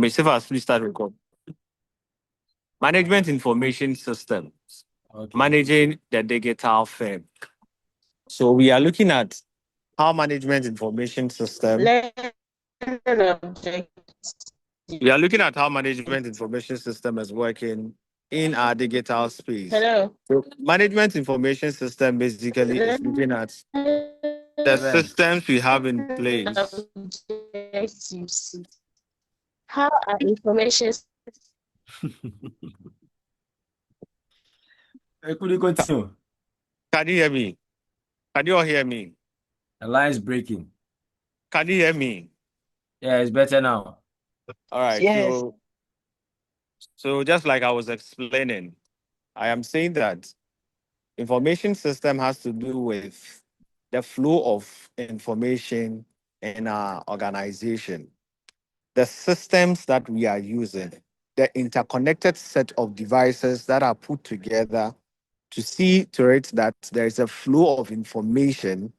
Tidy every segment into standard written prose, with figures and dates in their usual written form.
Please start record. Management information system, Okay. managing the digital firm. So we are looking at how management information system. Learn object. We are looking at how management information system is working in our digital space. Hello. So management information system basically is looking at the systems we have in place. Objects you see. How are information Could you continue? Can you hear me? Can you all hear me? The line is breaking. Can you hear me? Yeah, it's better now. All right. Yes. So just like I was explaining, I am saying that information system has to do with the flow of information in our organization, the systems that we are using, the interconnected set of devices that are put together to see to it that there is a flow of information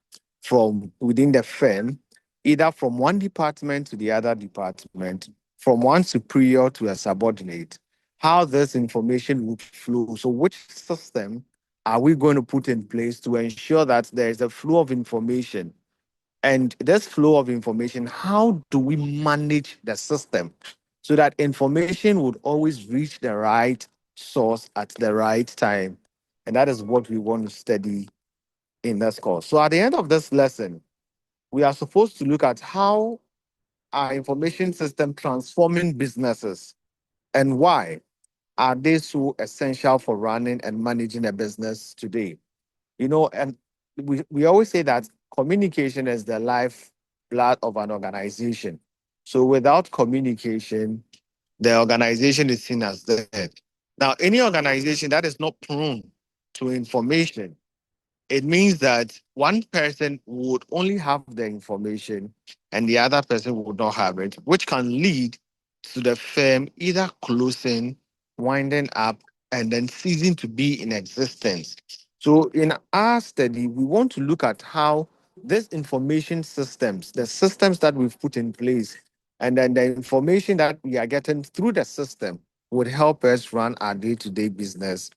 from within the firm, either from one department to the other department, from one superior to a subordinate, how this information would flow. So, which system are we going to put in place to ensure that there is a flow of information? And this flow of information, how do we manage the system so that information would always reach the right source at the right time? And that is what we want to study in this course. So at the end of this lesson, we are supposed to look at how our information system transforming businesses and why are they so essential for running and managing a business today. And we always say that communication is the lifeblood of an organization. So without communication, the organization is seen as dead. Now, any organization that is not prone to information, it means that one person would only have the information and the other person would not have it, which can lead to the firm either closing, winding up, and then ceasing to be in existence. So, in our study, we want to look at how this information systems, the systems that we've put in place, and then the information that we are getting through the system would help us run our day to day business.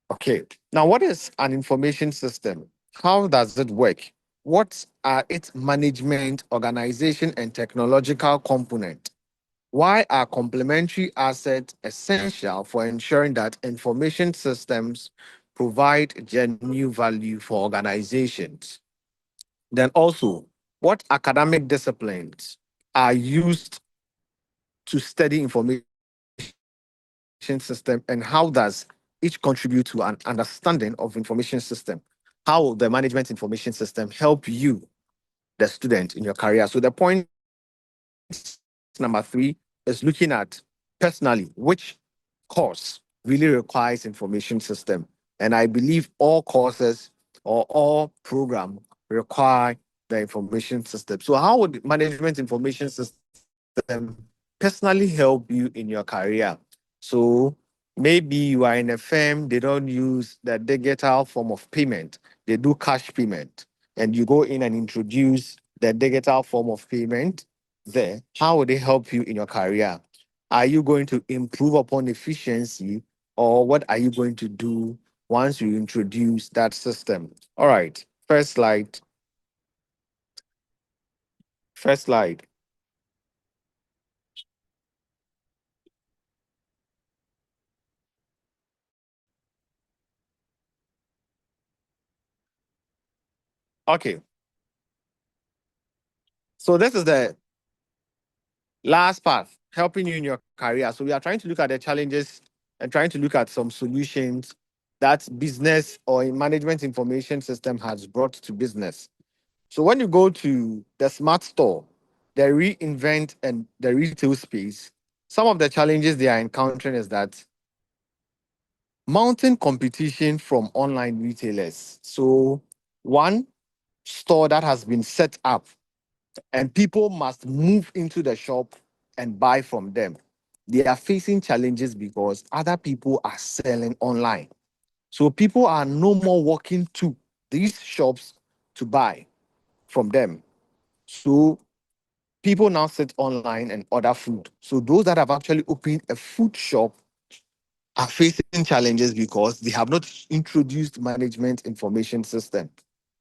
Okay. Now, what is an information system? How does it work? What are its management, organization, and technological component? Why are complementary assets essential for ensuring that information systems provide genuine value for organizations? Then also, what academic disciplines are used to study information system, and how does each contribute to an understanding of information system? How will the management information system help you, the student, in your career? So the point number 3 is looking at personally which course really requires information system. And I believe all courses or all program require the information system. So how would management information system personally help you in your career? So maybe you are in a firm, they don't use the digital form of payment, they do cash payment, and you go in and introduce the digital form of payment there. How would they help you in your career? Are you going to improve upon efficiency, or what are you going to do once you introduce that system? All right, first slide. First slide. Okay. So this is the last part, helping you in your career. So we are trying to look at the challenges and trying to look at some solutions that business or management information system has brought to business. So when you go to the smart store, the reinvent and the retail space, some of the challenges they are encountering is that mounting competition from online retailers. So one store that has been set up and people must move into the shop and buy from them. They are facing challenges because other people are selling online. So people are no more walking to these shops to buy from them. So people now sit online and order food. So those that have actually opened a food shop are facing challenges because they have not introduced management information system.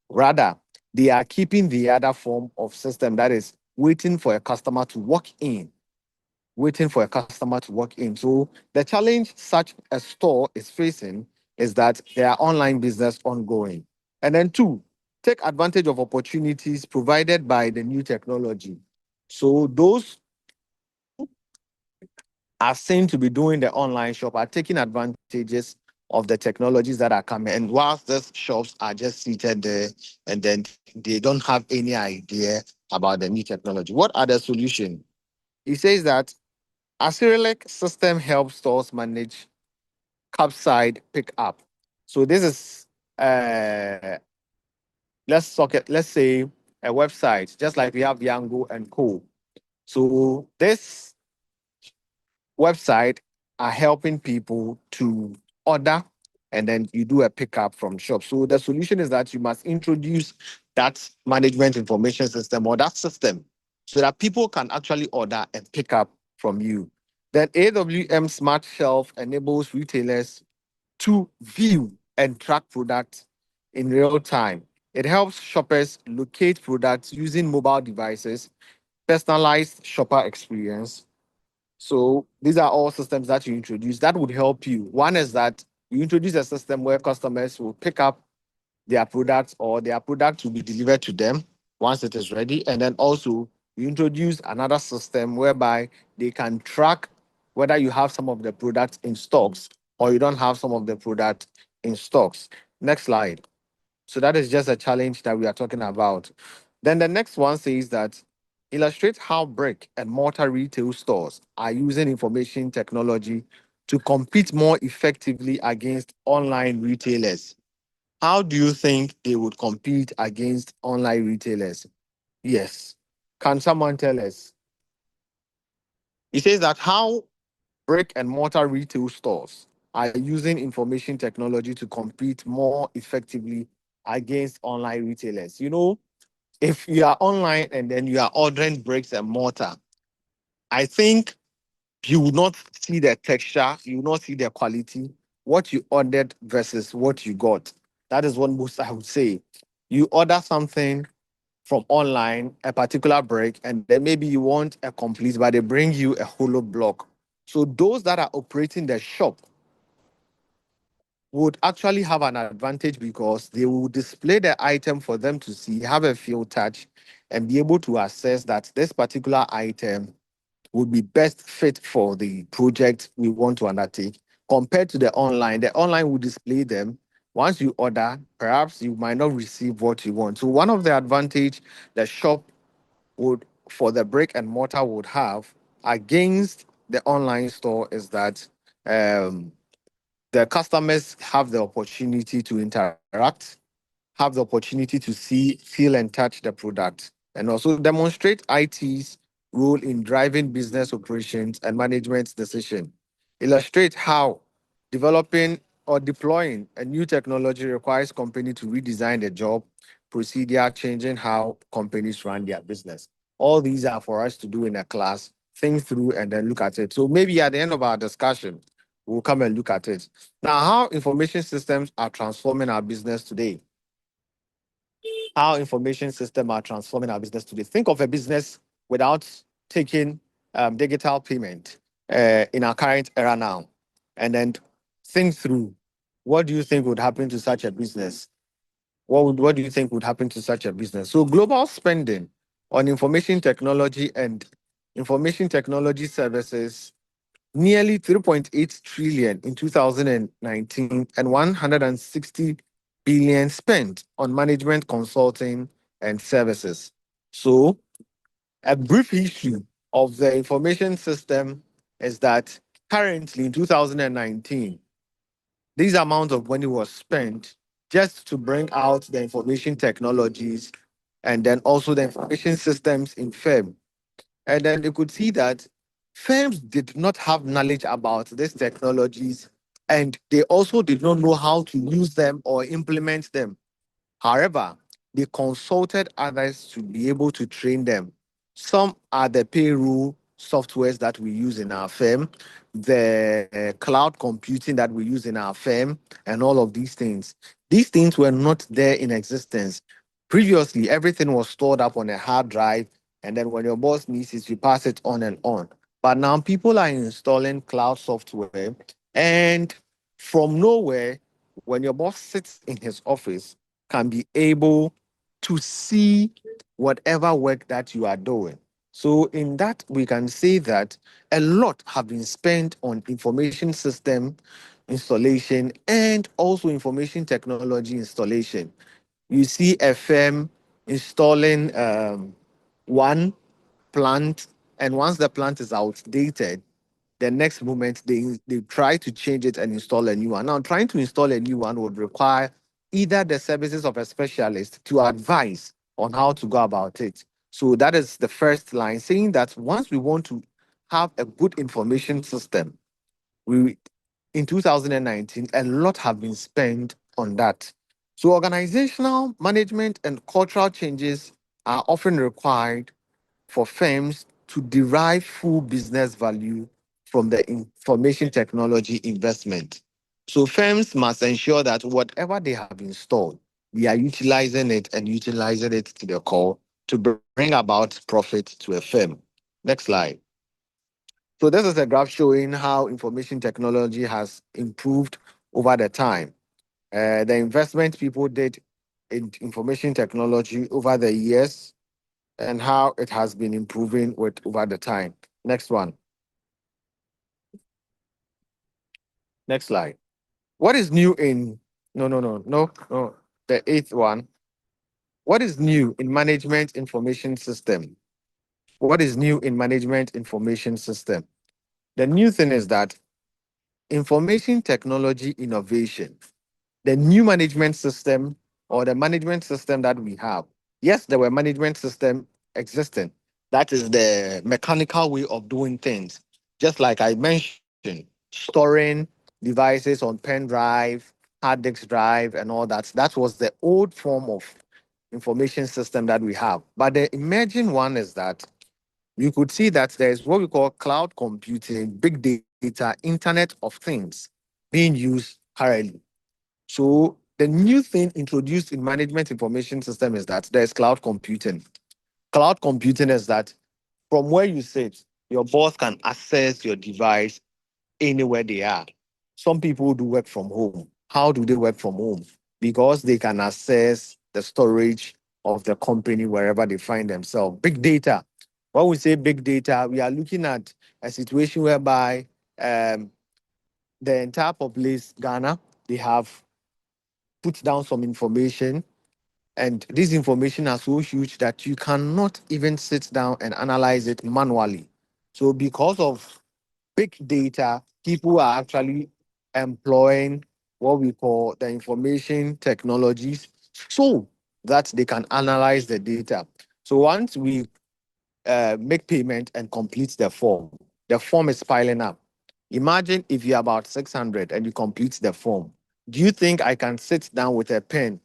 Rather, they are keeping the other form of system, that is waiting for a customer to walk in, waiting for a customer to walk in. So the challenge such a store is facing is that there are online business ongoing. And then two, take advantage of opportunities provided by the new technology. So those are seen to be doing the online shop are taking advantages of the technologies that are coming. And whilst these shops are just seated there and then they don't have any idea about the new technology. What are the solution? He says that a Cyrillic system helps stores manage curbside pickup. So this is let's say a website, just like we have Yango and Co. So this website are helping people to order and then you do a pickup from shop. So the solution is that you must introduce that management information system or that system so that people can actually order and pick up from you. Then AWM Smart Shelf enables retailers to view and track products in real time. It helps shoppers locate products using mobile devices, personalized shopper experience. So these are all systems that you introduce that would help you. One is that you introduce a system where customers will pick up their products or their product will be delivered to them once it is ready. And then also you introduce another system whereby they can track whether you have some of the products in stocks or you don't have some of the product in stocks. Next slide. So that is just a challenge that we are talking about. Then the next one says that illustrate how brick and mortar retail stores are using information technology to compete more effectively against online retailers. How do you think they would compete against online retailers? Yes. Can someone tell us? He says that how brick and mortar retail stores are using information technology to compete more effectively against online retailers. You know, if you are online and then you are ordering bricks and mortar, I think you will not see the texture, you will not see the quality, what you ordered versus what you got. That is what most I would say. You order something from online, a particular brick, and then maybe you want a complete, but they bring you a hollow block. So those that are operating the shop would actually have an advantage because they will display the item for them to see, have a feel touch, and be able to assess that this particular item would be best fit for the project we want to undertake compared to the online. The online will display them. Once you order, perhaps you might not receive what you want. So one of the advantage the shop would for the brick and mortar would have against the online store is that um, the customers have the opportunity to interact, have the opportunity to see, feel, and touch the product, and also demonstrate IT's role in driving business operations and management decision. Illustrate how developing or deploying a new technology requires company to redesign the job procedure, changing how companies run their business. All these are for us to do in a class, think through, and then look at it. So maybe at the end of our discussion, we'll come and look at it. Now, how information systems are transforming our business today. How information systems are transforming our business today. Think of a business without taking digital payment in our current era now, and then think through what do you think would happen to such a business? What do you think would happen to such a business? So global spending on information technology and information technology services nearly 3.8 trillion in 2019 and 160 billion spent on management consulting and services. So, a brief history of the information system is that currently in 2019, this amount of money was spent just to bring out the information technologies and then also the information systems in firm. And then you could see that firms did not have knowledge about these technologies and they also did not know how to use them or implement them. However, they consulted others to be able to train them. Some are the payroll softwares that we use in our firm, the cloud computing that we use in our firm, and all of these things. These things were not there in existence. Previously, everything was stored up on a hard drive, and then when your boss needs it, you pass it on and on. But now people are installing cloud software, and from nowhere, when your boss sits in his office, can be able to see whatever work that you are doing. So, in that, we can say that a lot have been spent on information system installation and also information technology installation. You see a firm installing one plant, and once the plant is outdated, the next moment they try to change it and install a new one. Now, trying to install a new one would require either the services of a specialist to advise on how to go about it. So that is the first line, saying that once we want to have a good information system, we in 2019, a lot have been spent on that. So organizational management and cultural changes are often required for firms to derive full business value from the information technology investment. So firms must ensure that whatever they have installed, we are utilizing it and utilizing it to the core to bring about profit to a firm. Next slide. So this is a graph showing how information technology has improved over the time. The investment people did in information technology over the years and how it has been improving with over the time. Next one. Next slide. What is new in no. The eighth one. What is new in management information system? What is new in management information system? The new thing is that information technology innovation, the new management system or the management system that we have. Yes, there were management system existing. That is the mechanical way of doing things. Just like I mentioned, storing devices on pen drive, hard disk drive, and all that. That was the old form of information system that we have. But the emerging one is that you could see that there is what we call cloud computing, big data, Internet of Things being used currently. So the new thing introduced in management information system is that there's cloud computing. Cloud computing is that from where you sit, your boss can access your device anywhere they are. Some people do work from home. How do they work from home? Because they can access the storage of the company wherever they find themselves. Big data. When we say big data, we are looking at a situation whereby the entire populace, Ghana, they have put down some information, and this information are so huge that you cannot even sit down and analyze it manually. So, because of big data, people are actually employing what we call the information technologies so that they can analyze the data. So, once we make payment and complete the form is piling up. Imagine if you're about 600 and you complete the form. Do you think I can sit down with a pen,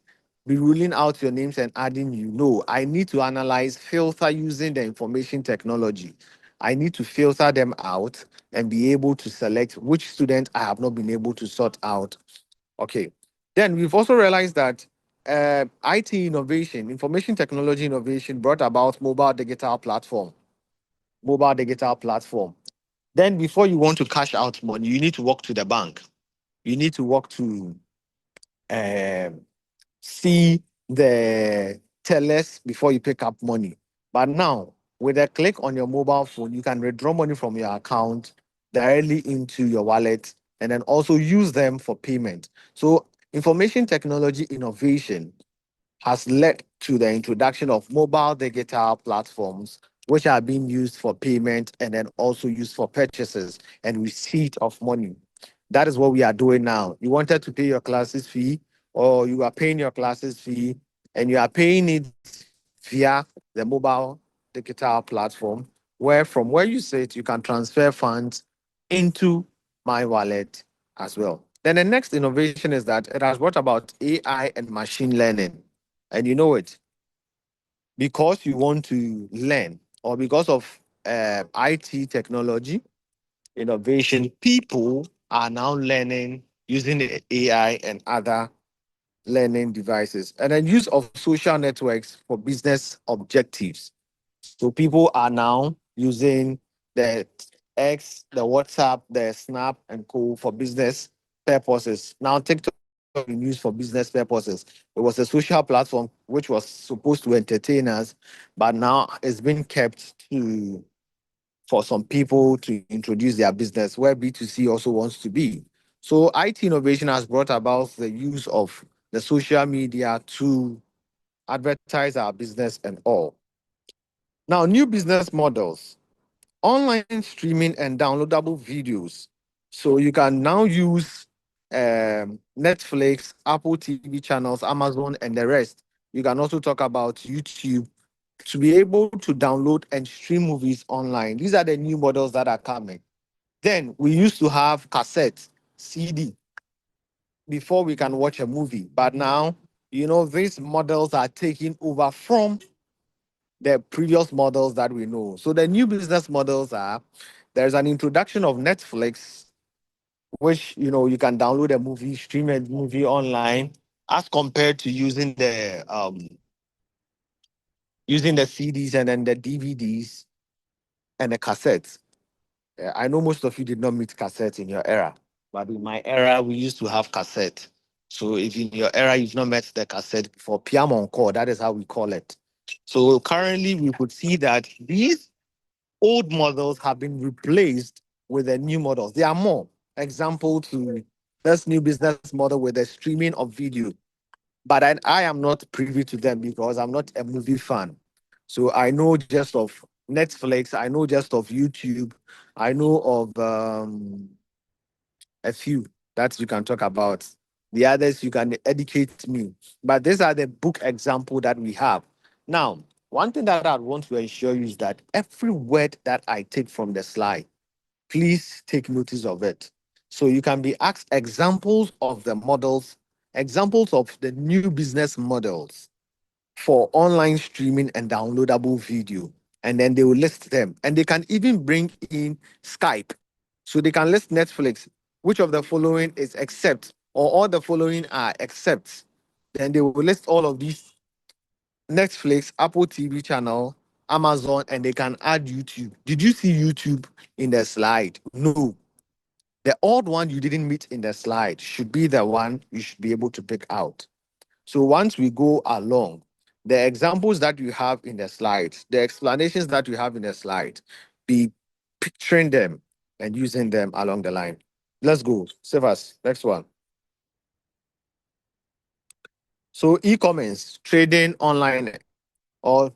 be ruling out your names and adding you? No, I need to analyze, filter using the information technology. I need to filter them out and be able to select which student I have not been able to sort out. Okay. Then we've also realized that IT innovation, information technology innovation brought about mobile digital platform. Then before you want to cash out money, you need to walk to the bank. You need to walk to um, see the tellers before you pick up money. But now, with a click on your mobile phone, you can withdraw money from your account directly into your wallet and then also use them for payment. So, information technology innovation has led to the introduction of mobile digital platforms, which are being used for payment and then also used for purchases and receipt of money. That is what we are doing now. You wanted to pay your classes fee, or you are paying your classes fee, and you are paying it via the mobile digital platform, where from where you sit, you can transfer funds into my wallet as well. Then the next innovation is that it has brought about AI and machine learning. And you know it, because you want to learn, or because of IT technology, innovation, people are now learning using the AI and other learning devices, and then use of social networks for business objectives. So people are now using the X, the WhatsApp, the Snap, and Co for business purposes. Now TikTok is being used for business purposes. It was a social platform which was supposed to entertain us, but now it's been kept to for some people to introduce their business where B2C also wants to be. So IT innovation has brought about the use of the social media to advertise our business and all. Now, new business models, online streaming and downloadable videos. So you can now use Netflix, Apple TV channels, Amazon, and the rest. You can also talk about YouTube to be able to download and stream movies online. These are the new models that are coming. Then we used to have cassette, CD before we can watch a movie. But now, these models are taking over from the previous models that we know. So the new business models are there's an introduction of Netflix, which you can download a movie, stream a movie online, as compared to using the CDs and then the DVDs and the cassettes. I know most of you did not meet cassette in your era, but in my era, we used to have cassette. So if in your era you've not met the cassette for Piano Encore, that is how we call it. So currently, we could see that these old models have been replaced with the new models. There are more. Example to this new business model with the streaming of video. But I am not privy to them because I'm not a movie fan. So I know just of Netflix, I know just of YouTube, I know of a few that you can talk about. The others you can educate me. But these are the book example that we have. Now, one thing that I want to ensure you is that every word that I take from the slide, please take notice of it. So you can be asked examples of the models, examples of the new business models for online streaming and downloadable video. And then they will list them. And they can even bring in Skype. So they can list Netflix, which of the following is except, or all the following are except. Then they will list all of these: Netflix, Apple TV channel, Amazon, and they can add YouTube. Did you see YouTube in the slide? No. The odd one you didn't meet in the slide should be the one you should be able to pick out. So once we go along, the examples that you have in the slides, the explanations that you have in the slide, be picturing them and using them along the line. Let's go. Save us. Next one. So e-commerce, trading online or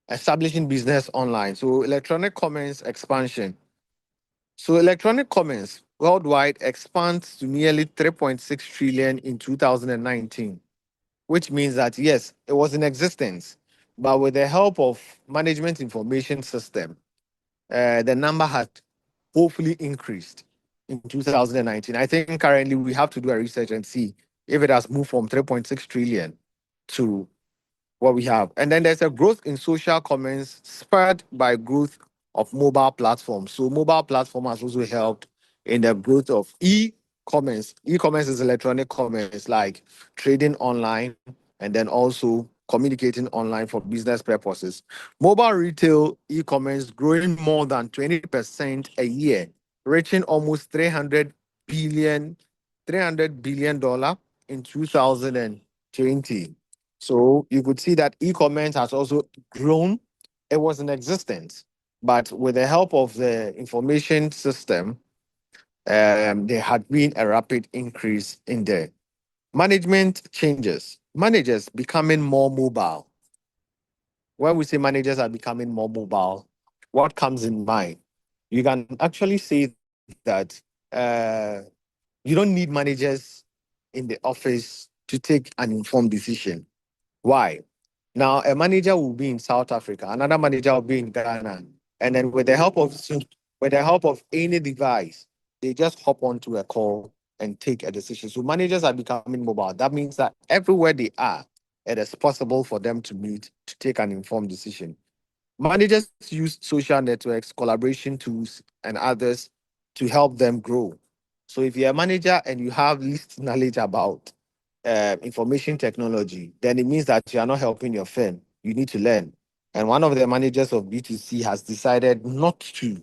establishing business online. So electronic commerce expansion. So electronic commerce worldwide expands to nearly 3.6 trillion in 2019, which means that yes, it was in existence, but with the help of management information system, the number had hopefully increased in 2019. I think currently we have to do a research and see if it has moved from 3.6 trillion to what we have. And then there's a growth in social commerce spurred by growth of mobile platforms. So mobile platform has also helped in the growth of e-commerce. E-commerce is electronic commerce, like trading online and then also communicating online for business purposes. Mobile retail e-commerce growing more than 20% a year, reaching almost 300 billion dollar in 2020. So you could see that e-commerce has also grown. It was in existence, but with the help of the information system, there had been a rapid increase in the management changes. Managers becoming more mobile. When we say managers are becoming more mobile, what comes in mind? You can actually say that you don't need managers in the office to take an informed decision. Why? Now, a manager will be in South Africa, another manager will be in Ghana, and then with the help of any device, they just hop onto a call and take a decision. So managers are becoming mobile. That means that everywhere they are, it is possible for them to meet to take an informed decision. Managers use social networks, collaboration tools, and others to help them grow. So, if you're a manager and you have least knowledge about information technology, then it means that you are not helping your firm. You need to learn. And one of the managers of B2C has decided not to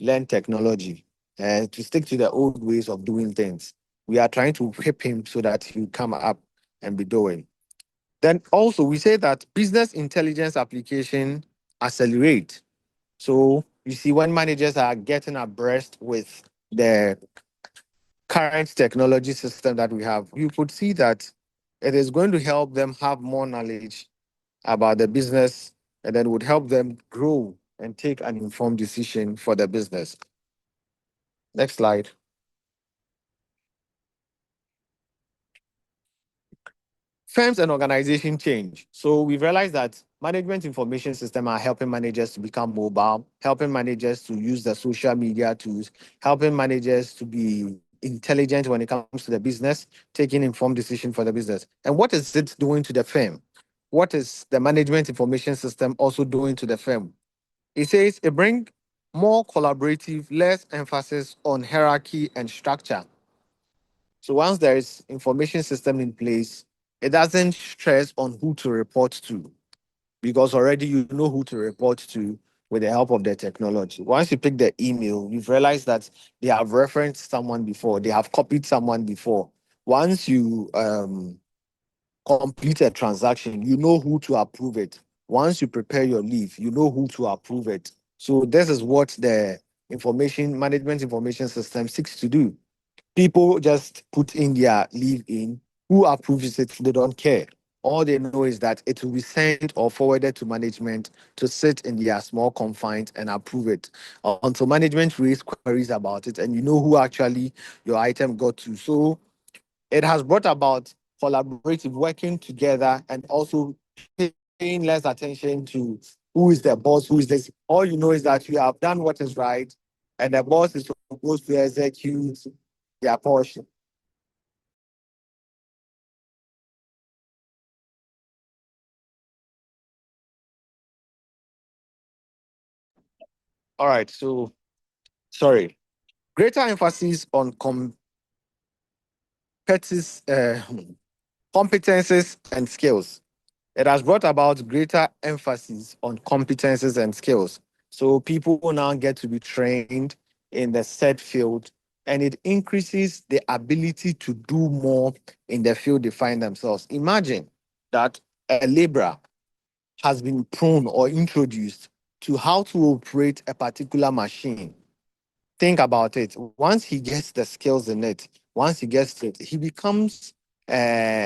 learn technology and to stick to the old ways of doing things. We are trying to whip him so that he will come up and be doing. Then also we say that business intelligence application accelerate. So you see, when managers are getting abreast with the current technology system that we have, you could see that it is going to help them have more knowledge about the business and then would help them grow and take an informed decision for the business. Next slide. Firms and organization change. So we've realized that management information system are helping managers to become mobile, helping managers to use the social media tools, helping managers to be intelligent when it comes to the business, taking informed decision for the business. And what is it doing to the firm? What is the management information system also doing to the firm? It says it brings more collaborative, less emphasis on hierarchy and structure. So once there is information system in place, it doesn't stress on who to report to because already you know who to report to with the help of the technology. Once you pick the email, you've realized that they have referenced someone before, they have copied someone before. Once you complete a transaction, you know who to approve it. Once you prepare your leave, you know who to approve it. So this is what the information management information system seeks to do. People just put in their leave in. Who approves it? They don't care. All they know is that it will be sent or forwarded to management to sit in their small confines and approve it until management raise queries about it and you know who actually your item got to. So it has brought about collaborative working together and also paying less attention to who is the boss, who is this. All you know is that you have done what is right and the boss is supposed to execute their portion. All right, so sorry. Greater emphasis on competences and skills. It has brought about greater emphasis on competences and skills. So people will now get to be trained in the said field, and it increases the ability to do more in the field they find themselves. Imagine that a laborer has been prone or introduced to how to operate a particular machine. Think about it. Once he gets the skills in it, once he gets it, he becomes very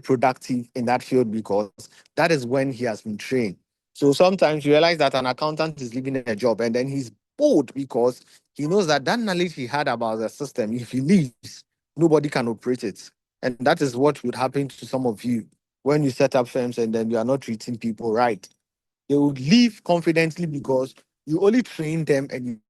productive in that field because that is when he has been trained. So sometimes you realize that an accountant is leaving a job and then he's bored because he knows that that knowledge he had about the system, if he leaves, nobody can operate it. And that is what would happen to some of you when you set up firms and then you are not treating people right. They would leave confidently because you only train them and you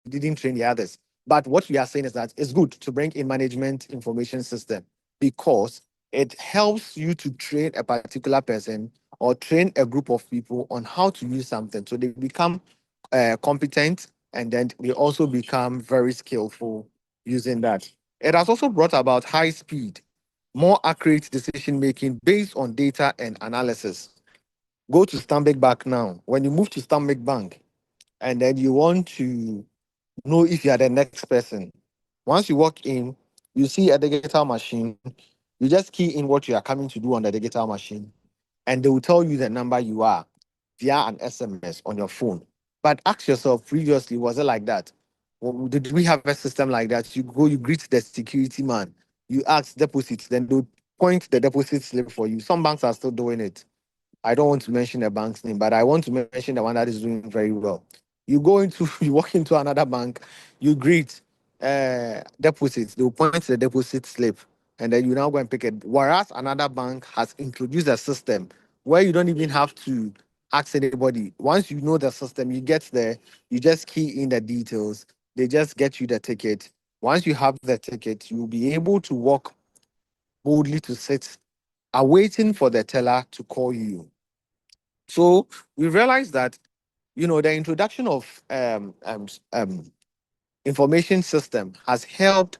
didn't train the others. But what we are saying is that it's good to bring in management information system because it helps you to train a particular person or train a group of people on how to use something. So they become competent and then they also become very skillful using that. It has also brought about high speed, more accurate decision making based on data and analysis. Go to Stanbic Bank now. When you move to Stanbic Bank and then you want to know if you are the next person, once you walk in, you see a digital machine. You just key in what you are coming to do on the digital machine, and they will tell you the number you are via an SMS on your phone. But ask yourself previously, was it like that? Did we have a system like that? You go, you greet the security man, you ask deposits, then they'll point the deposit slip for you. Some banks are still doing it. I don't want to mention the bank's name, but I want to mention the one that is doing very well. You go into, you walk into another bank, you greet deposits, they'll point to the deposit slip, and then you now go and pick it. Whereas another bank has introduced a system where you don't even have to ask anybody. Once you know the system, you get there, you just key in the details, they just get you the ticket. Once you have the ticket, you'll be able to walk boldly to sit are waiting for the teller to call you. So we realized that, the introduction of information system has helped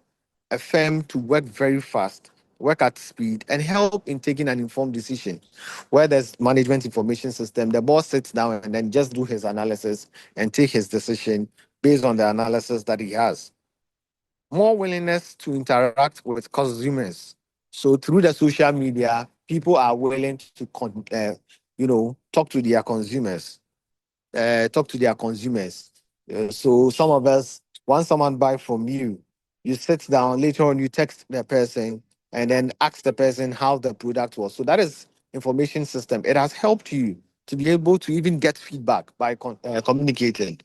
a firm to work very fast, work at speed, and help in taking an informed decision. Where there's management information system, the boss sits down and then just do his analysis and take his decision based on the analysis that he has. More willingness to interact with consumers. So through the social media, people are willing to talk to their consumers, so some of us, once someone buy from you, you sit down, later on you text the person and then ask the person how the product was. So that is information system. It has helped you to be able to even get feedback by communicating.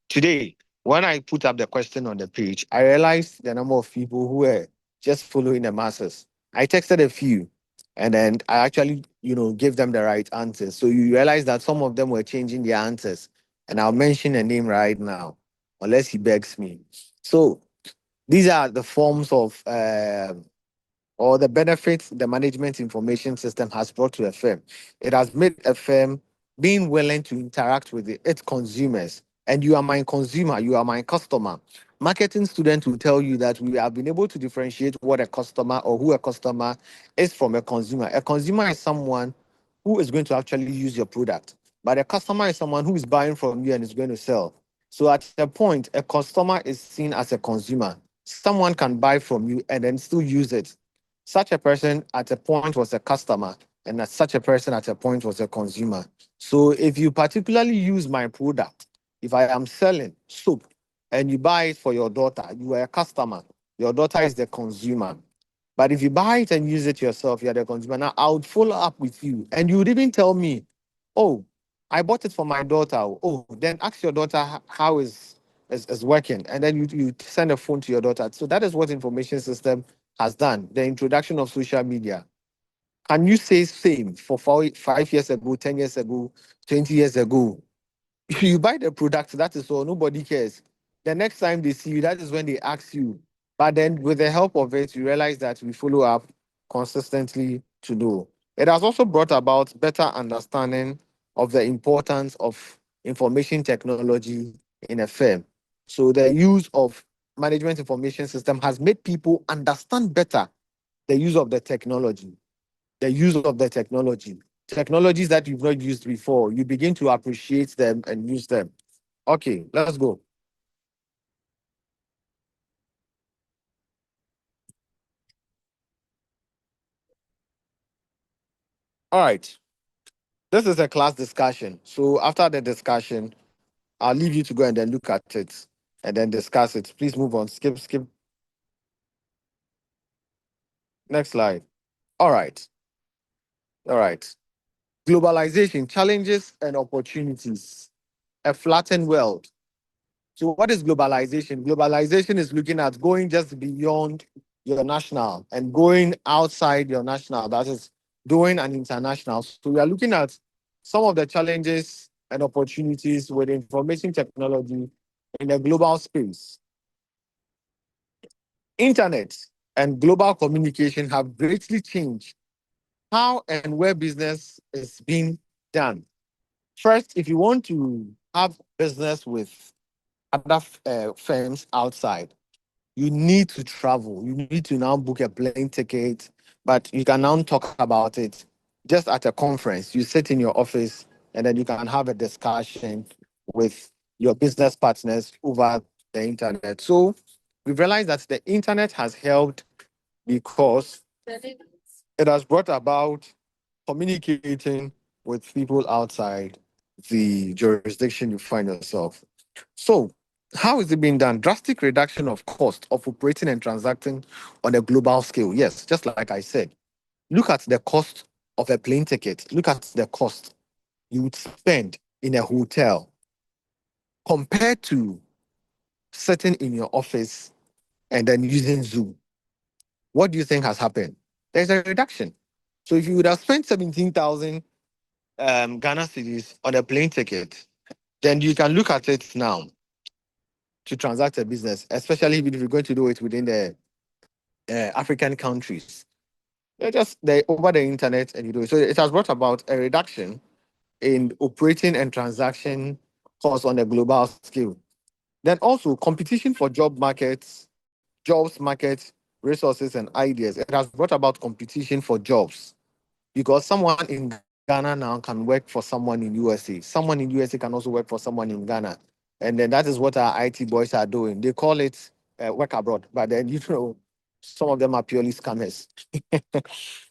Today, when I put up the question on the page, I realized the number of people who were just following the masses. I texted a few and then I actually, gave them the right answers. So you realize that some of them were changing their answers, and I'll mention a name right now, unless he begs me. So these are the forms of or the benefits the management information system has brought to a firm. It has made a firm being willing to interact with its consumers. And you are my consumer, you are my customer. Marketing students will tell you that we have been able to differentiate what a customer or who a customer is from a consumer. A consumer is someone who is going to actually use your product, but a customer is someone who is buying from you and is going to sell. So at a point, a customer is seen as a consumer. Someone can buy from you and then still use it. Such a person at a point was a customer, and that such a person at a point was a consumer. So if you particularly use my product, if I am selling soap and you buy it for your daughter, you are a customer. Your daughter is the consumer. But if you buy it and use it yourself, you're the consumer. Now I would follow up with you, and you would even tell me, "Oh, I bought it for my daughter." Oh, then ask your daughter how is working, and then you send a phone to your daughter. So that is what information system has done. The introduction of social media. Can you say same for 5 years ago, 10 years ago, 20 years ago? You buy the product, that is all. Nobody cares. The next time they see you, that is when they ask you. But then, with the help of it, you realize that we follow up consistently to do. It has also brought about better understanding of the importance of information technology in a firm. So, the use of management information system has made people understand better the use of the technology, technologies that you've not used before. You begin to appreciate them and use them. Okay, let's go. All right. This is a class discussion. So after the discussion, I'll leave you to go and then look at it and then discuss it. Please move on. Skip. Next slide. All right. All right. Globalization, challenges and opportunities. A flattened world. So, what is globalization? Globalization is looking at going just beyond your national and going outside your national. That is doing an international. So, we are looking at some of the challenges and opportunities with information technology in a global space. Internet and global communication have greatly changed how and where business is being done. First, if you want to have business with other firms outside, you need to travel. You need to now book a plane ticket, but you can now talk about it just at a conference. You sit in your office and then you can have a discussion with your business partners over the internet. So we've realized that the internet has helped because it has brought about communicating with people outside the jurisdiction you find yourself. So, how is it being done? Drastic reduction of cost of operating and transacting on a global scale. Yes, just like I said, look at the cost of a plane ticket. Look at the cost you would spend in a hotel compared to sitting in your office and then using Zoom. What do you think has happened? There's a reduction. So if you would have spent 17,000 Ghana cedis on a plane ticket, then you can look at it now to transact a business, especially if you're going to do it within the African countries. just they over the internet and you do it. So it has brought about a reduction in operating and transaction costs on a global scale. Then also competition for jobs markets, resources, and ideas. It has brought about competition for jobs because someone in Ghana now can work for someone in USA. Someone in USA can also work for someone in Ghana. And then that is what our IT boys are doing. They call it work abroad, but then some of them are purely scammers.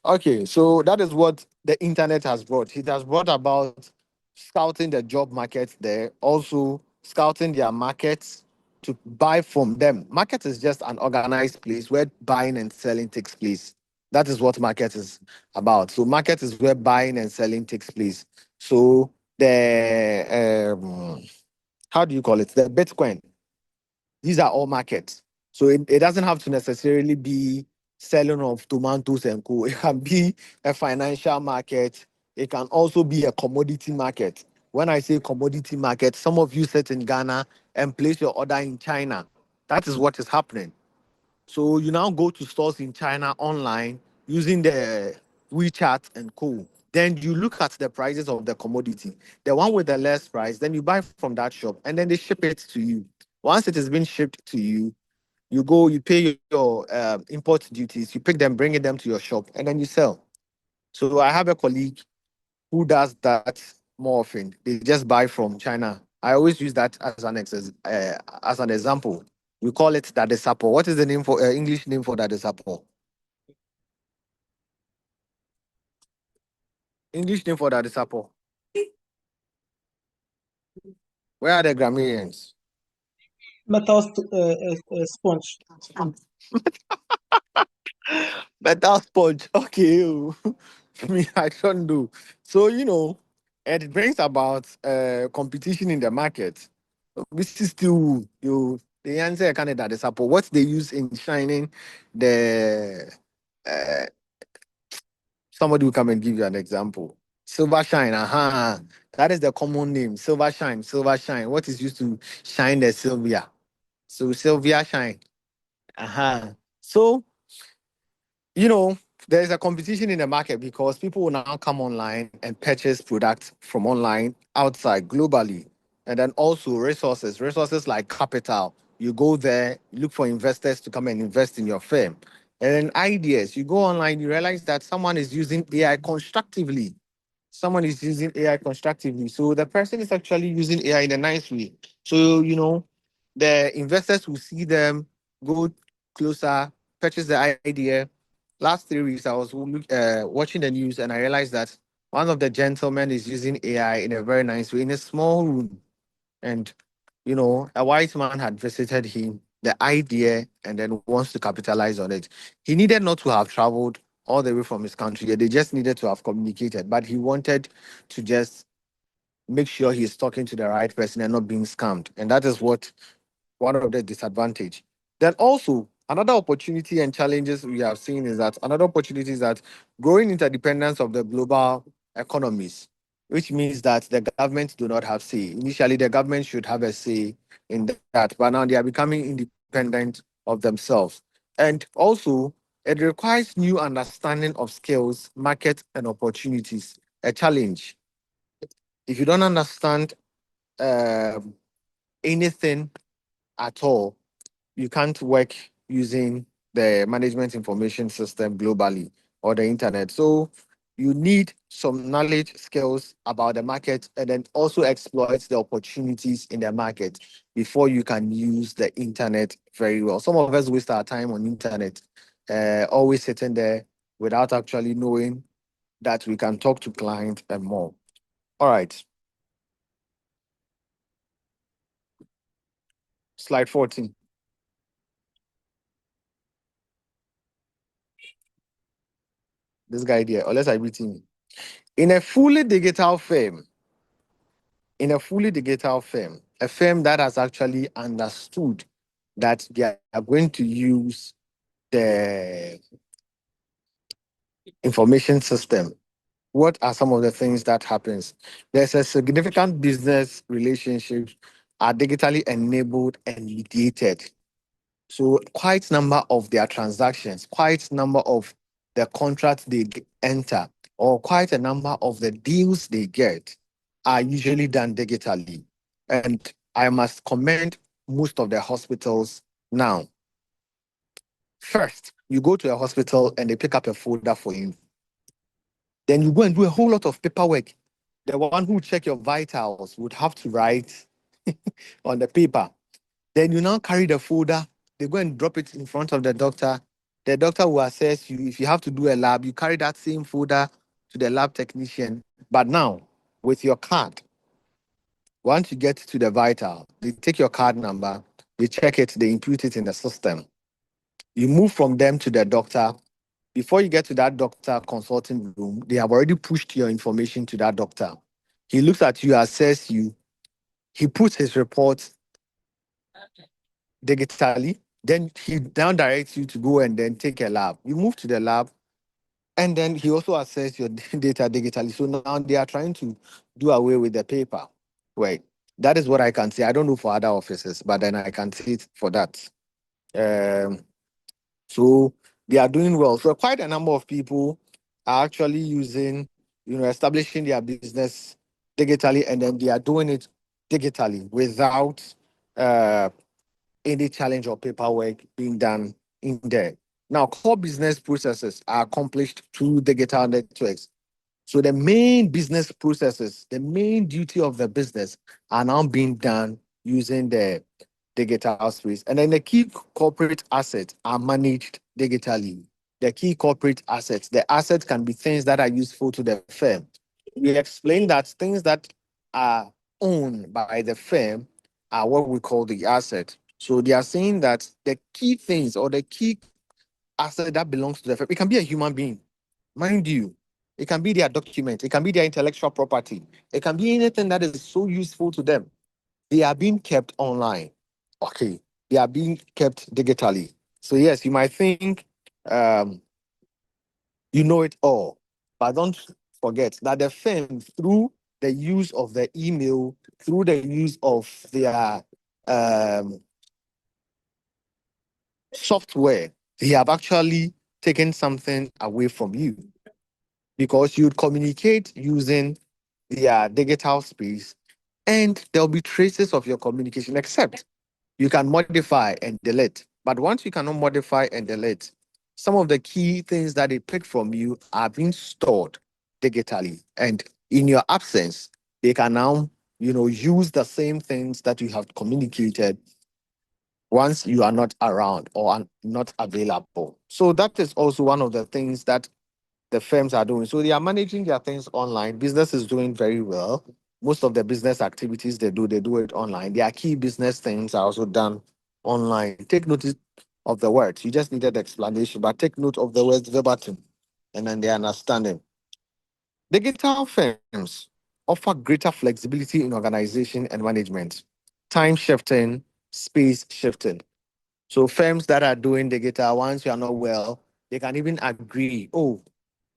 Okay, so that is what the internet has brought. It has brought about scouting the job market there, also scouting their markets to buy from them. Market is just an organized place where buying and selling takes place. That is what market is about. So market is where buying and selling takes place. So the how do you call it? The Bitcoin. These are all markets. So it doesn't have to necessarily be selling of tomatoes and co. It can be a financial market. It can also be a commodity market. When I say commodity market, some of you sit in Ghana and place your order in China. That is what is happening. So you now go to stores in China online using the WeChat and co. Then you look at the prices of the commodity. The one with the less price, then you buy from that shop and then they ship it to you. Once it has been shipped to you, you go, you pay your import duties, you pick them, bring them to your shop, and then you sell. So I have a colleague who does that more often. They just buy from China. I always use that as an example. We call it Dadesapo. What is the name for English name for Dadesapo? English name for Dadesapo. Where are the grammarians? sponge. Metal sponge. Okay. Me, I don't do. So, it brings about competition in the market. This is still the answer kind of that is support. What they use in shining the uh, somebody will come and give you an example. Silver shine, that is the common name. Silver shine, silver shine. What is used to shine the Sylvia? So Sylvia shine. So you know, there's a competition in the market because people will now come online and purchase products from online outside globally. And then also resources like capital. You go there, you look for investors to come and invest in your firm. And then ideas, you go online, you realize that someone is using AI constructively. Someone is using AI constructively. So the person is actually using AI in a nice way. So, the investors will see them, go closer, purchase the idea. Last 3 weeks, I was watching the news and I realized that one of the gentlemen is using AI in a very nice way in a small room. And, a white man had visited him, the idea, and then wants to capitalize on it. He needed not to have traveled all the way from his country. They just needed to have communicated, but he wanted to just make sure he's talking to the right person and not being scammed. And that is what one of the disadvantage. Then also another opportunity and challenges we have seen is that another opportunity is that growing interdependence of the global economies, which means that the governments do not have say. Initially, the government should have a say in that, but now they are becoming independent of themselves. And also, it requires new understanding of skills, market, and opportunities. A challenge. If you don't understand anything at all, you can't work using the management information system globally or the internet. So you need some knowledge, skills about the market, and then also exploit the opportunities in the market before you can use the internet very well. Some of us waste our time on internet, always sitting there without actually knowing that we can talk to clients and more. All right, slide 14. This guy here, unless I beat him. In a fully digital firm, a firm that has actually understood that they are going to use the information system, what are some of the things that happens? There's a significant business relationships are digitally enabled and mediated. So quite number of their transactions, quite number of the contracts they enter, or quite a number of the deals they get, are usually done digitally. And I must commend most of the hospitals now. First, you go to a hospital and they pick up a folder for you. Then you go and do a whole lot of paperwork. The one who check your vitals would have to write on the paper. Then you now carry the folder. They go and drop it in front of the doctor. The doctor will assess you. If you have to do a lab, you carry that same folder to the lab technician. But now, with your card, once you get to the vital, they take your card number, they check it, they input it in the system. You move from them to the doctor. Before you get to that doctor consulting room, they have already pushed your information to that doctor. He looks at you, assess you, he puts his report digitally. Then he now directs you to go and then take a lab. You move to the lab, and then he also assesses your data digitally. So now they are trying to do away with the paper. Wait, that is what I can say. I don't know for other offices, but then I can see it for that. Um, so they are doing well. So quite a number of people are actually using, establishing their business digitally, and then they are doing it digitally without uh, any challenge or paperwork being done in there. Now, core business processes are accomplished through digital networks. So the main business processes, the main duty of the business are now being done using the digital space. And then the key corporate assets are managed digitally. The key corporate assets, the assets can be things that are useful to the firm. We explain that things that are owned by the firm are what we call the asset. So they are saying that the key things or the key asset that belongs to the firm, it can be a human being, mind you. It can be their document, it can be their intellectual property, it can be anything that is so useful to them. They are being kept online. Okay, they are being kept digitally. So yes, you might think um, you know it all, but don't forget that the firm, through the use of the email, through the use of their um, software, they have actually taken something away from you, because you'd communicate using their digital space, and there'll be traces of your communication, except you can modify and delete. But once you cannot modify and delete, some of the key things that they pick from you are being stored digitally. And in your absence, they can now, use the same things that you have communicated once you are not around or are not available. So that is also one of the things that the firms are doing. So they are managing their things online. Business is doing very well. Most of the business activities they do it online. Their key business things are also done online. Take notice of the words. You just needed explanation, but take note of the words verbatim, and then they understand them. Digital firms offer greater flexibility in organization and management, time shifting, space shifting. So firms that are doing digital, once you are not well, they can even agree, oh,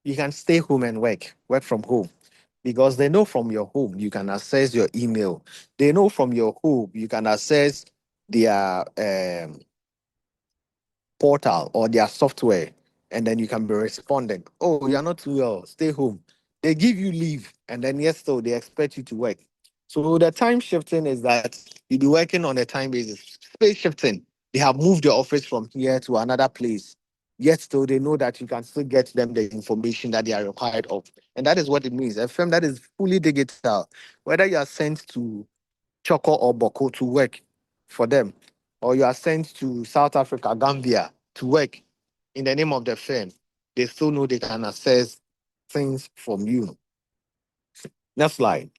you can stay home and work from home, because they know from your home you can access your email. They know from your home you can access their portal or their software, and then you can be responding. Oh, you're not too well, stay home. They give you leave, and then yes, so they expect you to work. So the time shifting is that you'll be working on a time basis. Space shifting, they have moved your office from here to another place. Yet still they know that you can still get them the information that they are required of. And that is what it means. A firm that is fully digital, whether you are sent to Choco or Boko to work for them, or you are sent to South Africa, Gambia to work in the name of the firm, they still know they can access things from you. Next slide.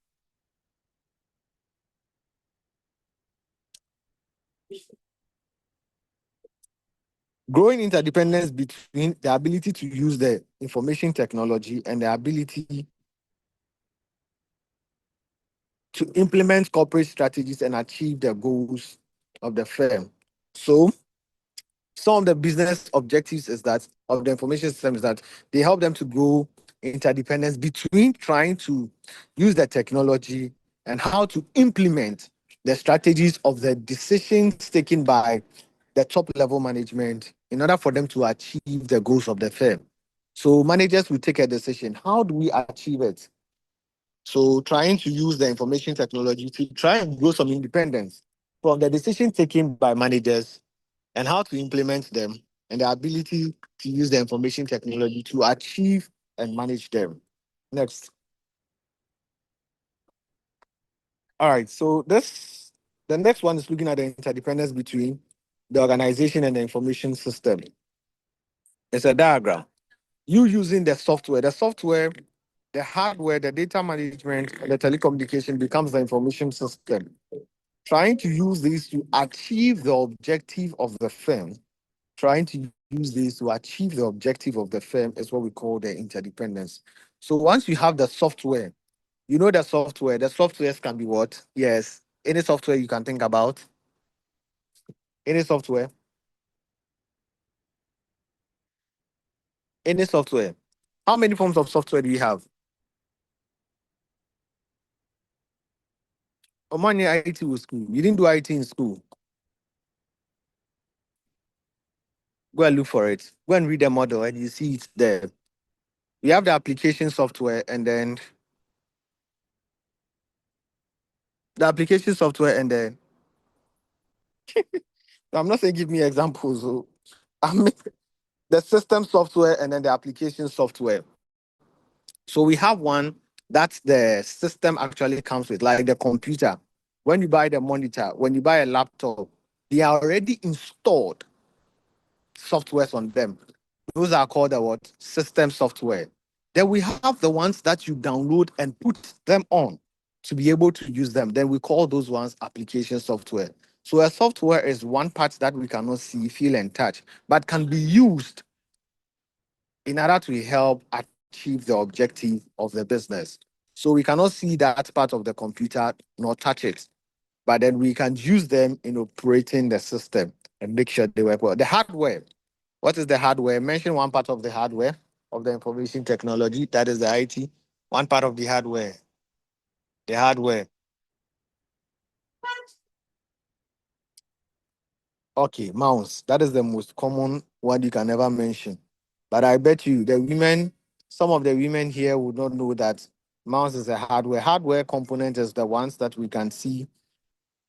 Growing interdependence between the ability to use the information technology and the ability to implement corporate strategies and achieve the goals of the firm. So some of the business objectives is that of the information system is that they help them to grow interdependence between trying to use the technology and how to implement the strategies of the decisions taken by the top level management in order for them to achieve the goals of the firm. So managers will take a decision. How do we achieve it? So trying to use the information technology to try and grow some independence from the decision taken by managers and how to implement them and the ability to use the information technology to achieve and manage them. Next. All right. So this the next one is looking at the interdependence between the organization and the information system. It's a diagram. You using the software, the hardware, the data management, and the telecommunication becomes the information system. Trying to use this to achieve the objective of the firm, trying to use this to achieve the objective of the firm is what we call the interdependence. So once you have the software, you know the softwares can be what? Yes, any software you can think about, any software, any software. How many forms of software do you have? Omani IT was school. You didn't do IT in school. Go and look for it. Go and read the model and you see it there. We have the application software and then the application software and then I'm not saying give me examples. So I mean the system software and then the application software. So we have one that the system actually comes with, like the computer. When you buy the monitor, when you buy a laptop, they are already installed softwares on them. Those are called the what? System software. Then we have the ones that you download and put them on to be able to use them. Then we call those ones application software. So a software is one part that we cannot see, feel, and touch, but can be used in order to help achieve the objective of the business. So we cannot see that part of the computer nor touch it, but then we can use them in operating the system and make sure they work well. The hardware. What is the hardware? Mention one part of the hardware of the information technology. That is the IT. One part of the hardware. The hardware. Okay, mouse. That is the most common one you can ever mention. But I bet you the women, some of the women here would not know that mouse is a hardware. Hardware component is the ones that we can see,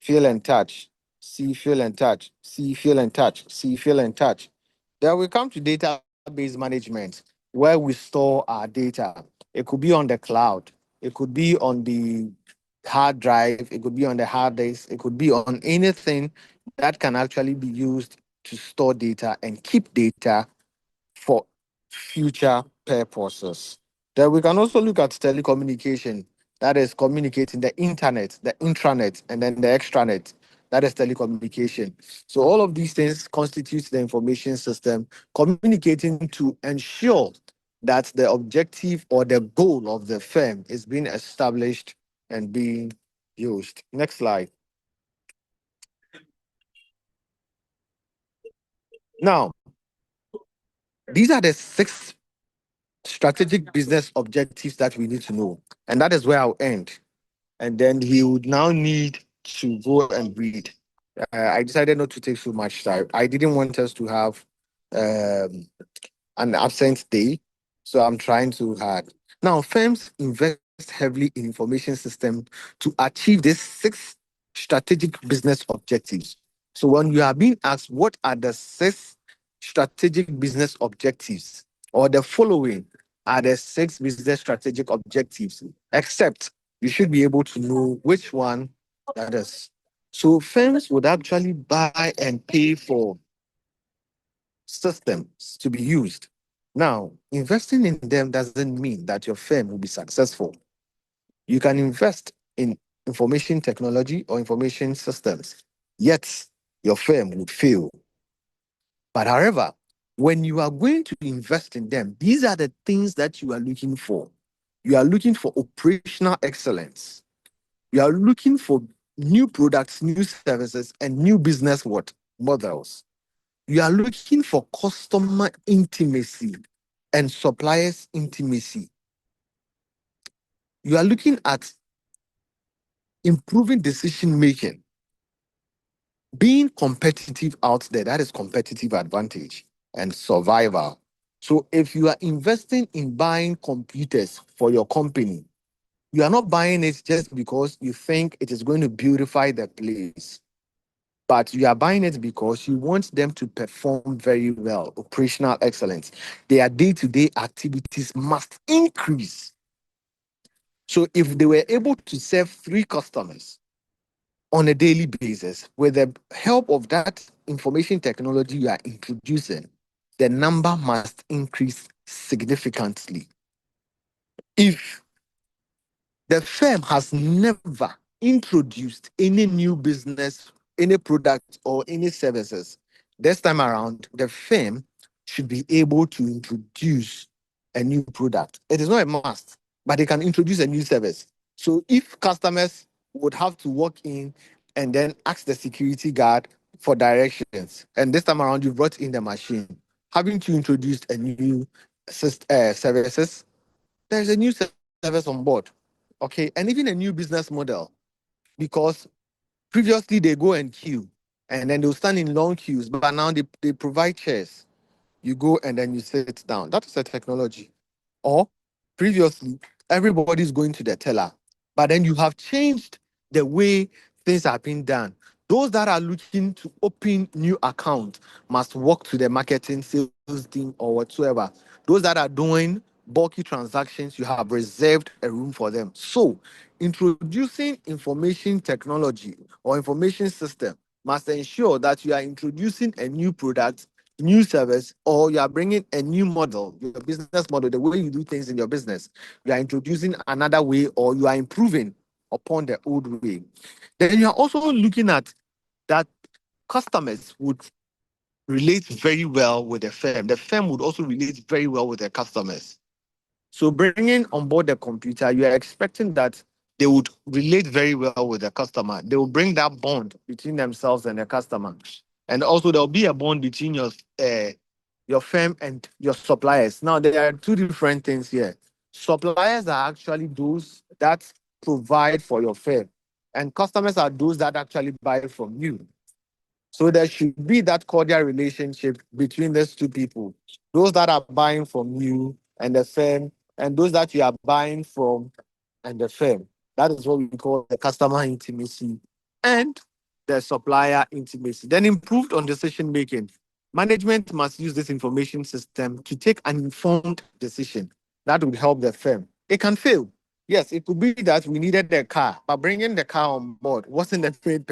feel and touch. See, feel and touch. See, feel and touch. See, feel and touch. Then we come to database management, where we store our data. It could be on the cloud. It could be on the hard drive. It could be on the hard disk. It could be on anything that can actually be used to store data and keep data for future purposes. Then we can also look at telecommunication, that is communicating the internet, the intranet, and then the extranet, that is telecommunication. So all of these things constitute the information system communicating to ensure that the objective or the goal of the firm is being established and being used. Next slide. Now, these are the 6 strategic business objectives that we need to know. And that is where I'll end. And then he would now need to go and read. I decided not to take so much time. I didn't want us to have um, an absent day, so I'm trying too hard. Now, firms invest heavily in information system to achieve these 6 strategic business objectives. So when you are being asked what are the 6 strategic business objectives, or the following are the 6 business strategic objectives, except you should be able to know which one that is. So firms would actually buy and pay for systems to be used. Now, investing in them doesn't mean that your firm will be successful. You can invest in information technology or information systems, yet your firm would fail. But however, when you are going to invest in them, these are the things that you are looking for. You are looking for operational excellence. You are looking for new products, new services, and new business what models. You are looking for customer intimacy and suppliers intimacy. You are looking at improving decision making, being competitive out there, that is competitive advantage and survival. So if you are investing in buying computers for your company, you are not buying it just because you think it is going to beautify the place, but you are buying it because you want them to perform very well, operational excellence. Their day-to-day activities must increase. So if they were able to serve three customers on a daily basis with the help of that information technology you are introducing, the number must increase significantly. If the firm has never introduced any new business, any product, or any services. This time around, the firm should be able to introduce a new product. It is not a must, but they can introduce a new service. So if customers would have to walk in and then ask the security guard for directions, and this time around you brought in the machine, having to introduce a new services, there's a new service on board. Okay. And even a new business model, because previously they go and queue and then they'll stand in long queues, but now they provide chairs. You go and then you sit down. That is a technology. Or previously, everybody's going to the teller, but then you have changed the way things are being done. Those that are looking to open new account must walk to the marketing sales team or whatsoever. Those that are doing bulky transactions, you have reserved a room for them. So, introducing information technology or information system must ensure that you are introducing a new product, new service, or you are bringing a new model, your business model, the way you do things in your business. You are introducing another way, or you are improving upon the old way. Then you are also looking at that customers would relate very well with the firm. The firm would also relate very well with their customers. So bringing on board the computer, you are expecting that they would relate very well with the customer. They will bring that bond between themselves and the customer, and also there'll be a bond between your firm and your suppliers. Now there are two different things here. Suppliers are actually those that provide for your firm, and customers are those that actually buy from you. So there should be that cordial relationship between these two people. Those that are buying from you and the firm, and those that you are buying from and the firm. That is what we call the customer intimacy and the supplier intimacy. Then improved on decision making. Management must use this information system to take an informed decision that would help the firm. It can fail. Yes, it could be that we needed the car, but bringing the car on board wasn't the main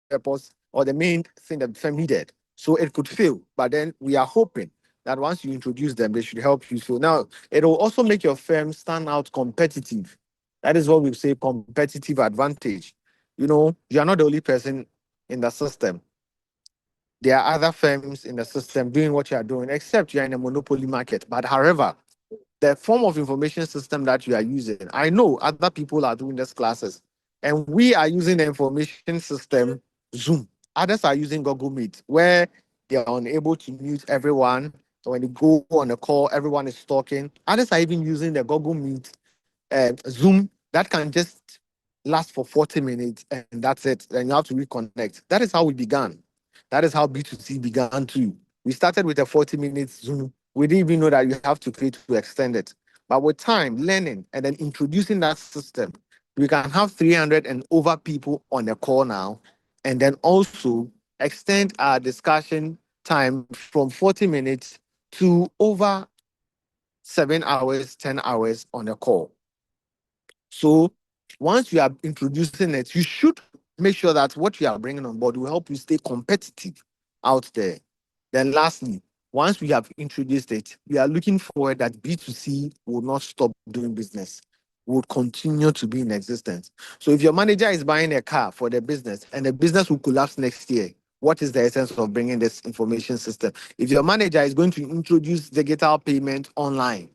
purpose or the main thing that the firm needed. So it could fail. But then we are hoping that once you introduce them, they should help you. So now it will also make your firm stand out competitive. That is what we say competitive advantage. You know, you are not the only person in the system. There are other firms in the system doing what you are doing, except you are in a monopoly market. But however, the form of information system that you are using, I know other people are doing these classes, and we are using the information system Zoom. Others are using Google Meet, where they are unable to mute everyone. So when you go on a call, everyone is talking. Others are even using the Google Meet Zoom that can just last for 40 minutes and that's it. Then you have to reconnect. That is how we began. That is how B2C began too. We started with a 40 minutes Zoom. We didn't even know that you have to pay to extend it. But with time, learning, and then introducing that system, we can have 300 and over people on a call now, and then also extend our discussion time from 40 minutes to over 7 hours, 10 hours on a call. So once you are introducing it, you should make sure that what you are bringing on board will help you stay competitive out there. Then lastly, once we have introduced it, we are looking forward that B2C will not stop doing business, will continue to be in existence. So if your manager is buying a car for the business and the business will collapse next year, what is the essence of bringing this information system? If your manager is going to introduce digital payment online,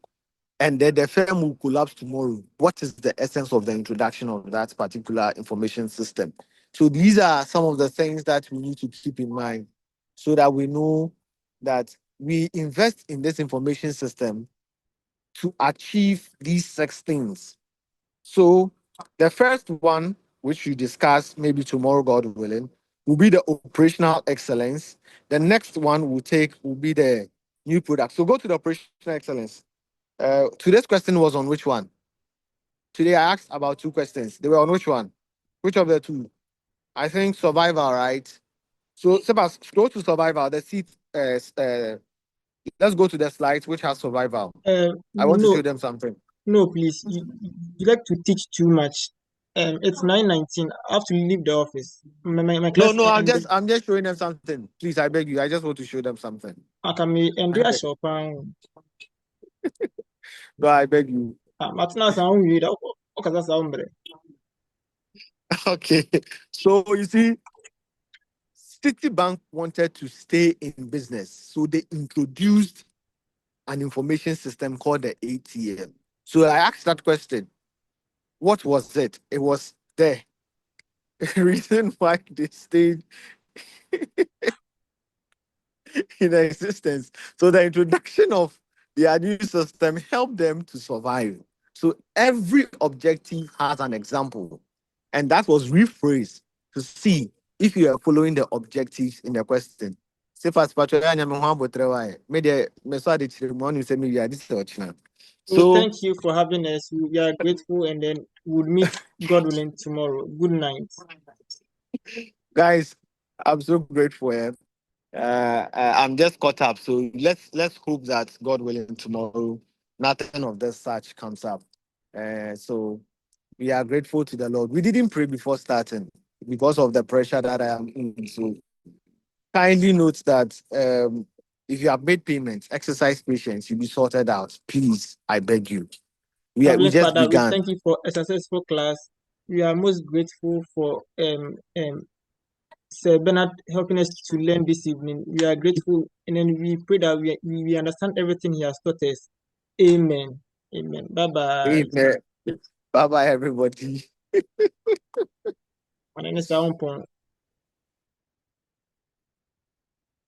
and then the firm will collapse tomorrow, what is the essence of the introduction of that particular information system? So these are some of the things that we need to keep in mind so that we know that we invest in this information system to achieve these 6 things. So the first one, which we discuss maybe tomorrow, God willing, will be the operational excellence. The next one we'll take will be the New product. So go to the operational excellence. Today's question was on which one? Today I asked about two questions. They were on which one? Which of the two? I think survival, right? So Sebas, scroll to survival. The seat. Let's go to the slides which has survival. I want to No, show them something. no, please. You like to teach too much. It's 9:19. I have to leave the office. My No, class no, ended. I'm just showing them something. Please, I beg you. I just want to show them something. Akami I ended a beg. shop. No, I beg you. Martina sound weird. Okay, that's hombre. Okay. So you see, Citibank wanted to stay in business, so they introduced an information system called the ATM. So I asked that question. What was it? It was the reason why they stayed in existence. So the introduction of their new system helped them to survive. So every objective has an example, and that was rephrased to see if you are following the objectives in the question. Say fast, So so thank you for having us. We are grateful, and then we'll meet, God willing, tomorrow. Good night. guys, I'm so grateful. I'm just caught up. So let's hope that God willing tomorrow nothing of this such comes up. So we are grateful to the Lord. We didn't pray before starting because of the pressure that I am in. So kindly note that if you have made payments, exercise patience, you'll be sorted out. Please, I beg you. We Heavenly just Father, we began. thank you for a successful class. We are most grateful for Sir Bernard helping us to learn this evening. We are grateful, and then we pray that we understand everything he has taught us. Amen. Amen. Bye bye. Amen. Bye bye, everybody. My name is Aompong.